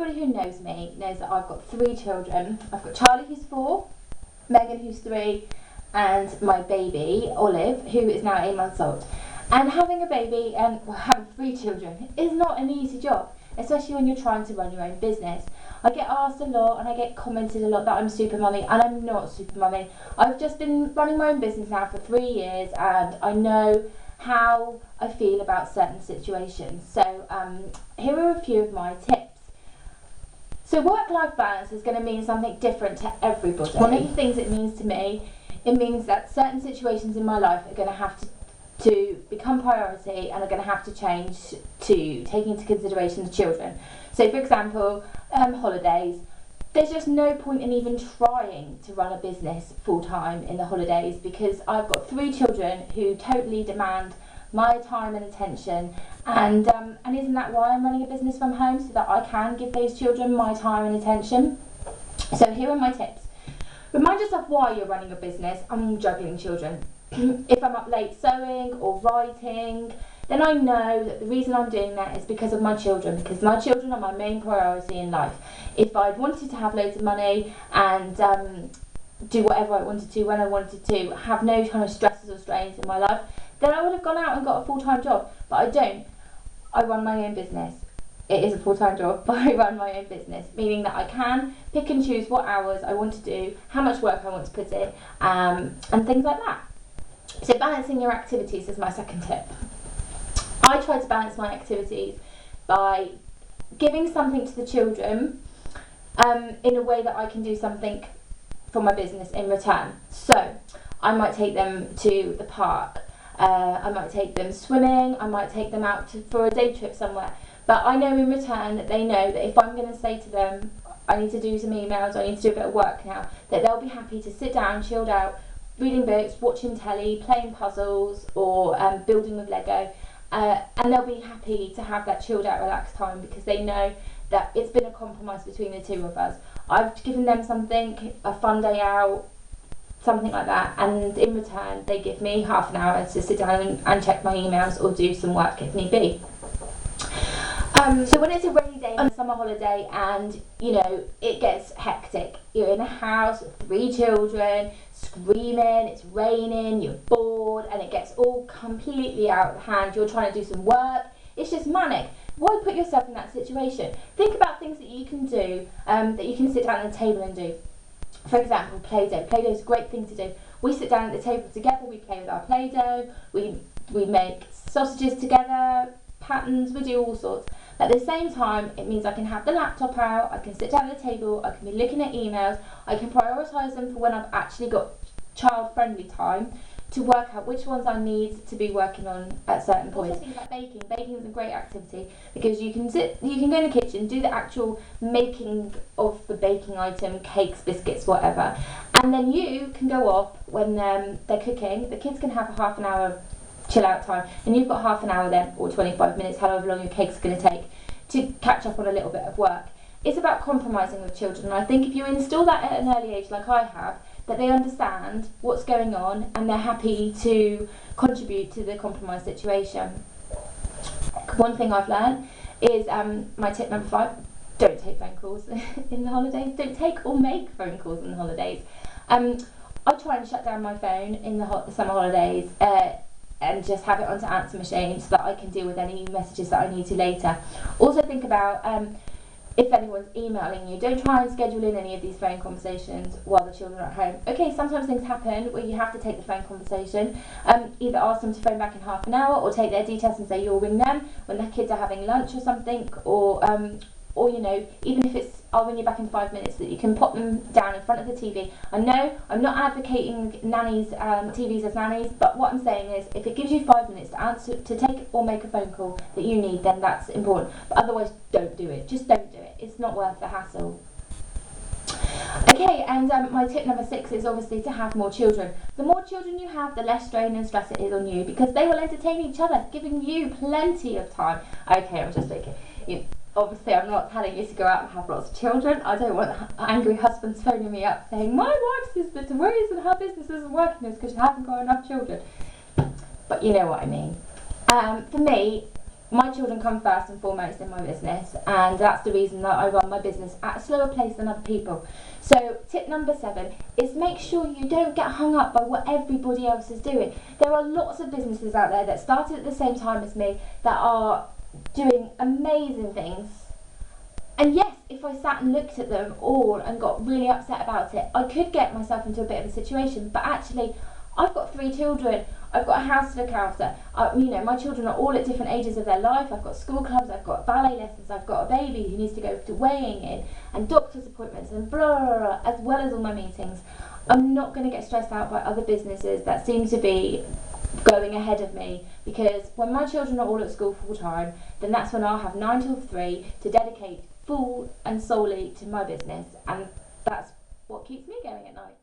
anybody who knows me knows that I've got 3 children. I've got Charlie, who's 4, Megan, who's 3, and my baby, Olive, who is now 8 months old. And having a baby and having 3 children is not an easy job, especially when you're trying to run your own business. I get asked a lot and I get commented a lot that I'm super mummy, and I'm not super mummy. I've just been running my own business now for 3 years, and I know how I feel about certain situations. So here are a few of my tips. So work-life balance is going to mean something different to everybody. One of the things it means to me, it means that certain situations in my life are going to have to become priority and are going to have to change to take into consideration the children. So for example, holidays. There's just no point in even trying to run a business full-time in the holidays, because I've got 3 children who totally demand my time and attention, and isn't that why I'm running a business from home, so that I can give those children my time and attention? So here are my tips. Remind yourself why you're running a business and juggling children. If I'm up late sewing or writing, then I know that the reason I'm doing that is because of my children, because my children are my main priority in life. If I'd wanted to have loads of money and do whatever I wanted to when I wanted to, have no kind of stresses or strains in my life, then I would have gone out and got a full-time job. But I don't. I run my own business. It is a full-time job, but I run my own business, meaning that I can pick and choose what hours I want to do, how much work I want to put in, and things like that. So balancing your activities is my second tip. I try to balance my activities by giving something to the children in a way that I can do something for my business in return. So I might take them to the park, I might take them swimming, I might take them out for a day trip somewhere. But I know in return that they know that if I'm going to say to them, I need to do some emails, I need to do a bit of work now, that they'll be happy to sit down, chilled out, reading books, watching telly, playing puzzles, or building with Lego. And they'll be happy to have that chilled out, relaxed time, because they know that it's been a compromise between the 2 of us. I've given them something, a fun day out, something like that, and in return they give me half an hour to sit down and check my emails or do some work if need be. So when it's a rainy day on a summer holiday and, you know, it gets hectic, you're in a house with 3 children, screaming, it's raining, you're bored, and it gets all completely out of hand, you're trying to do some work, it's just manic. Why put yourself in that situation? Think about things that you can do, that you can sit down at the table and do. For example, Play-Doh. Play-Doh is a great thing to do. We sit down at the table together, we play with our Play-Doh, we make sausages together, patterns, we do all sorts. At the same time, it means I can have the laptop out, I can sit down at the table, I can be looking at emails, I can prioritise them for when I've actually got child-friendly time to work out which ones I need to be working on at certain points. Also things like baking. Baking is a great activity because you can go in the kitchen, do the actual making of the baking item, cakes, biscuits, whatever, and then you can go off when they're cooking. The kids can have a half an hour chill out time, and you've got half an hour then, or 25 minutes, however long your cake's going to take, to catch up on a little bit of work. It's about compromising with children, and I think if you install that at an early age like I have, that they understand what's going on and they're happy to contribute to the compromise situation. One thing I've learned is my tip number 5, don't take phone calls in the holidays. Don't take or make phone calls in the holidays. I try and shut down my phone in the summer holidays and just have it onto answer machine so that I can deal with any messages that I need to later. Also think about if anyone's emailing you, don't try and schedule in any of these phone conversations while the children are at home. Okay, sometimes things happen where you have to take the phone conversation. Either ask them to phone back in half an hour or take their details and say you'll ring them when their kids are having lunch or something, or you know, even if it's I'll ring you back in 5 minutes, that you can pop them down in front of the TV. I know I'm not advocating nannies, TVs as nannies, but what I'm saying is if it gives you 5 minutes to take or make a phone call that you need, then that's important. But otherwise, don't do it. Just don't do it. It's not worth the hassle. Okay, and my tip number 6 is obviously to have more children. The more children you have, the less strain and stress it is on you, because they will entertain each other, giving you plenty of time. Okay, I'm just joking. Obviously, I'm not telling you to go out and have lots of children. I don't want angry husbands phoning me up saying, my wife says that the reason her business isn't working is because she hasn't got enough children. But you know what I mean. For me, my children come first and foremost in my business, and that's the reason that I run my business at a slower pace than other people. So tip number 7 is make sure you don't get hung up by what everybody else is doing. There are lots of businesses out there that started at the same time as me that are doing amazing things. And yes, if I sat and looked at them all and got really upset about it, I could get myself into a bit of a situation. But actually, I've got 3 children. I've got a house to look after. My children are all at different ages of their life. I've got school clubs, I've got ballet lessons, I've got a baby who needs to go to weighing in and doctor's appointments and blah, blah, blah, as well as all my meetings. I'm not going to get stressed out by other businesses that seem to be going ahead of me, because when my children are all at school full time, then that's when I'll have 9 till 3 to dedicate full and solely to my business, and that's what keeps me going at night.